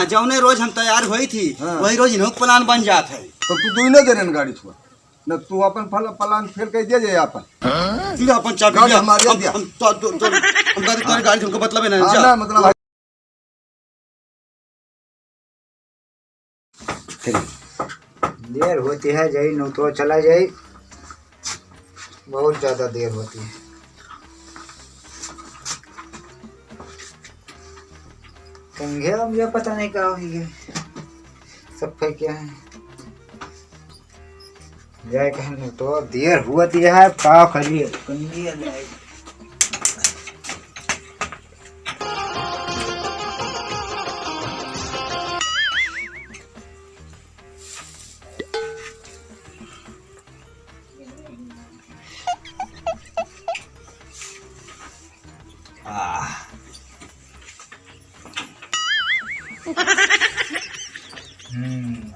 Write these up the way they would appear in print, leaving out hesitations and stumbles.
जौने रोज हम तैयार हुई थी हाँ। वही रोज इन्हों प्लान बन जात है। तो तू दुई न देने गाड़ी छुआ न तू अपन प्लान फेल कर दे जे अपन सीधा अपन चाबी गाड़ी लिया। हमारी दिया। हम तुम्हारी गाड़ी तुमको मतलब है ना हाँ जा। ना मतलब देर होती है जाई नो तो चला जाई, बहुत ज्यादा देर होती है। कंघे मुझे पता नहीं क्या हुई है, सब पे क्या है जाए कहने तो देर होती है। का करिए कंघी जाए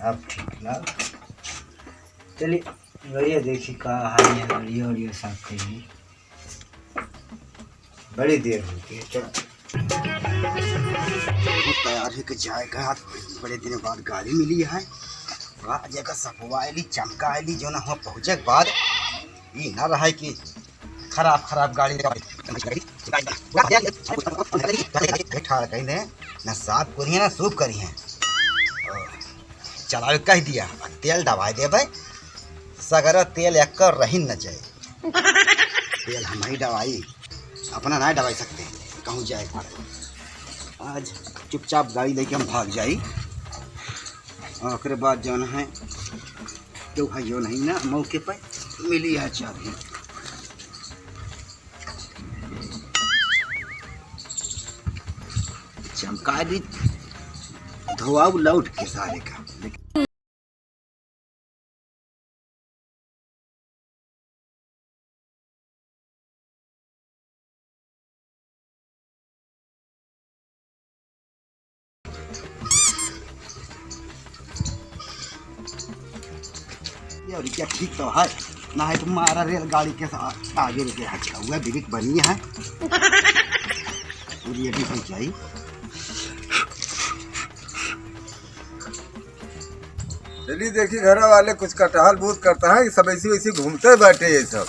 अब ठीक लग। चलिए बढ़िया देखी का हाल है, बढ़िया बढ़िया साफ करिए, बड़ी देर होती है। चलो तैयार है कि जाएगा, बड़े दिन बाद गाड़ी मिली है। बड़ा जगह सफवा आयली चमका आयली जो ना वहाँ पहुँचे के बाद ये ना रहा कि खराब गाड़ी ठाड़ कहीं ना साफ करी है ना सूख करी है। चला कह दिया तेल दबा देवे सगर तेल एक रही न जाए। तेल हम ही दवाई अपना ना दवाई सकते कहूँ जाए आज चुपचाप गाड़ी लेके हम भाग जाई। और बाद जौन है क्यों है जो नहीं ना मौके पर मिली है चाबी। चमका दी धोआ लौट के सारे का। ये क्या ठीक तो है ना है तुम्हारा रेलगाड़ी के साथ आगे लेके हटका हुआ ब्रेक बनी है पूरी अभी हो जाए। चलिए देखिए घर वाले कुछ कटहल बूथ करता है, सब ऐसी वैसी घूमते बैठे ये सब,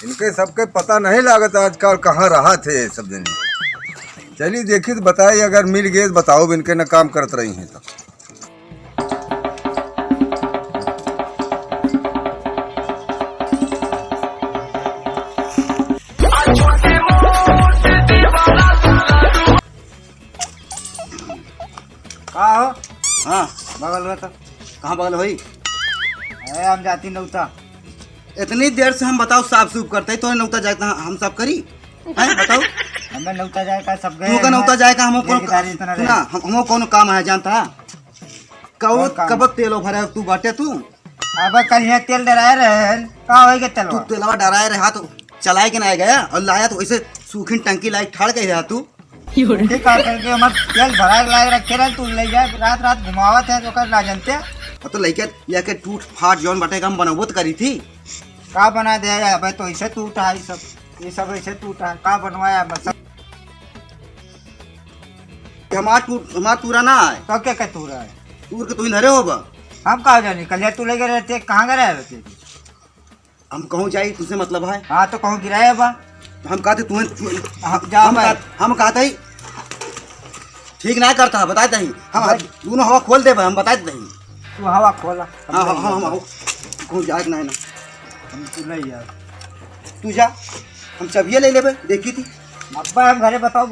इनके सबके पता नहीं लागत आजकल कहाँ रहा थे ये सब जने। चलिए देखिए तो बताइए अगर मिल गए तो बताओ इनके न काम करते रही हैं तो। का हो हाँ बगल में तो कहाँ बगल हुई हम जाती नौता। इतनी देर से हम बताओ साफ सूफ करते तो नौता जाए हम सब करी हैं बताओ। हमें नौता जाए का सब गए तू का नौता जाए का हमको कौन काम है जानता कब कब तेलो भरे तू बाटे तू अब कल यहाँ तेल डराए रहे का होएगा तेल तू तेलवा डराए रहा तो चलाए के नहीं गया और लाया तो ऐसे सूखी टंकी लाई ठाड़ के रहा तू ठीक करके हम तेल भरा लाए रखे रहे तू ले जाए रात रात घुमावत है तो कर ना जानते तो लेके टूट फाट जौन बटे हम बनबोत करी थी का बना दे अब तो ऐसे टूटा है ये सब ऐसे टूटा है का बनवाया मतलब हमार टूरा ना है तो क्या क्या टूरा है टूर के तू नरे होगा हम कहा जाने कल तू ले गए रहते कहाँ गए रहते हम कहूँ जाए तुझसे मतलब है। हाँ तो कहूँ गिराए बा हम कहते जाओ हम कहते ही ठीक ना करता बताते ही हम दोनों हवा खोल दे हम बताते नहीं तू हवा खोला हाँ हाँ हाँ हम कहूँ जाए नहीं ना हम तू नहीं यार तू जा हम चबिया ले लेबे देखी थी अब्बा हम घरे बताओ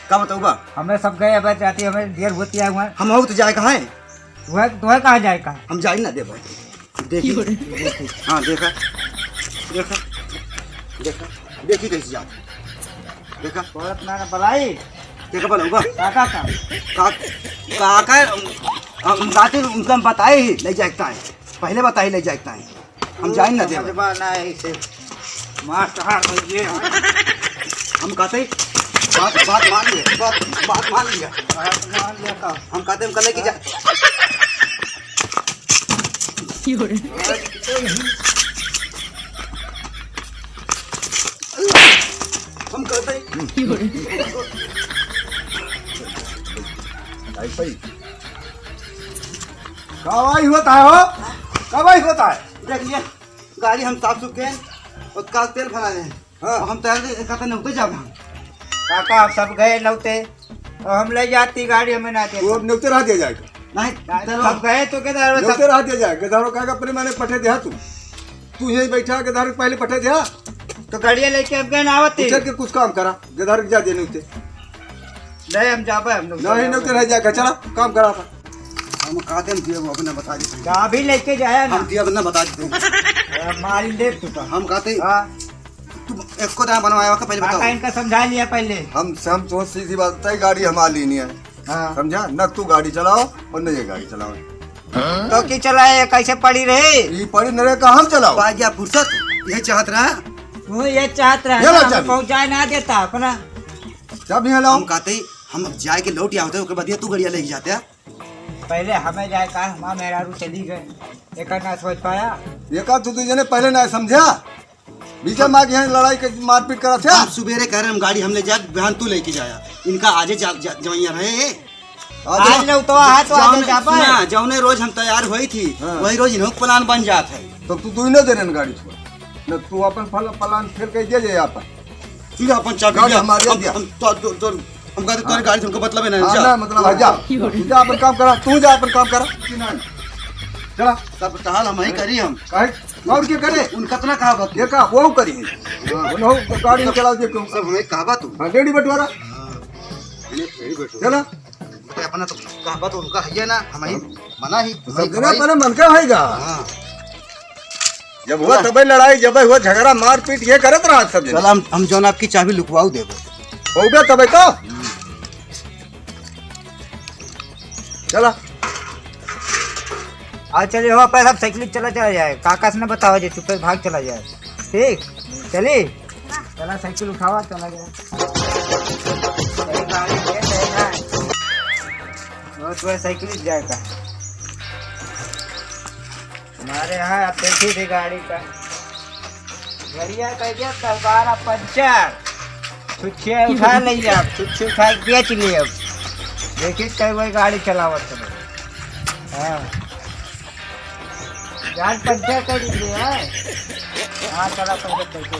का बताऊ बा हमें सब गए अब जाती हमें देर होती है वहाँ हम हो तो जाए कहाँ है तुम्हें कहाँ जाए कहाँ हम जाए ना दे देखी हाँ देखा देखा देखा देखी कैसे जा देखा औरत ना बलाई देखा बोलूँगा काका का काका हम गाते उनका हम बताए ही ले जाता है पहले बताए ले जाता है हम जाए ना दे हम कहते बात मान लिया बात मान लिया हम कहते हम कल की जा हम कहते कवाई होता है हो, कवाई होता है। देखिए गाड़ी हम साफ सुख के और का तेल भरा रहे हैं। हाँ। और हम तैयार कहते नौते जाब हम काका आप सब गए नौते और हम ले जाती गाड़ी हमें ना तू दे अब न्योते रह दिया जाएगा, नहीं सब गए तो केदार में न्योते सब रह दिया जाएगा। गधारो कहेगा अपने मैंने पठे दिया तू यही बैठा गधार पहले पठे दिया, तो गाड़िया लेके अब गए ना आवती उछल के कुछ काम करा गधार जा दे न्योते नहीं हम जाबे हम लोग नहीं न्योते रह जाएगा। चला काम करा था हम कहते हम दिए वो अपना बता देते जा भी लेके जाया ना हम दिए अपना बता देते मारी देख तू तो हम कहते हाँ तुम एक को दाम बनवाया का पहले काका बताओ। इनका समझा लिया पहले हम तो सीधी बात है, गाड़ी हमारी लेनी है, हाँ समझा न। तू गाड़ी चलाओ और न ये गाड़ी चलाओ। तो की चलाए कैसे पड़ी रहे ये पड़ी नरे का हम चलाओ। पा गया फुर्सत यही चाहत रहा। तू ये चाहत रहे ये लो ना, हमें चाबी। पहुंचाए ना देता अपना जब यहाँ लाओ हम कहते हम जाए के लौट आते उसके बाद तू गड़िया लेके जाते हैं। पहले हमें जाए का हमारा मेहरारू चली गए एक ना समझ पाया ये का तू तुझे पहले ना समझा, बीच में यहाँ लड़ाई के मारपीट करा था। हम सुबेरे कह रहे हम गाड़ी हम ले जाए बहन तू लेके जाया इनका आजे जवैया रहे। आज लो तो हाथ तो आगे जा पाए सुना, जौने रोज हम तैयार हुई थी हाँ। वही रोज इन्हों प्लान बन जात है। तो तू न दे रहे गाड़ी छोड़ न, तू अपन फलान फिर कह दे यहाँ पर ठीक है अपन चाबी गाड़ी दिया। हमारी दिया। हम कहते तुम्हारी गाड़ी तुमको मतलब है ना हाँ जा। ना मतलब है, जा अपन काम करा, तू जा अपन काम करा कि नहीं? चला सब हाल हम ही करी हम काहे और क्या करे उनका इतना कहा बात ये का वो करी वो गाड़ी में चला दे क्यों सब हमें कहा तू हाँ डेढ़ी बंटवारा चला बेटे अपना तो कहा तो उनका है ना हम ही मना ही सब जने अपने मन का होएगा। हाँ जब हुआ तब लड़ाई जब हुआ झगड़ा मारपीट ये करत रहा सब जने। चल हम जौन आपकी चाबी लुकवाऊ देबो हो गया तब तो चला आज चलिए हो पहले अब साइकिल चला जाए काका से न बताओ जो चुप भाग चला जाए ठीक चली चला साइकिल उठावा चला जाए तो साइकिल जाएगा हमारे यहाँ अब देखी थी गाड़ी का गाड़िया कह दिया सरकार पंचर छुच्छे उठा ली अब छुच्छे उठा के बेच लिए अब देखिए कई वही गाड़ी चलावत चलो हाँ जान पंचर कर दीजिए हाँ चला पंचर करके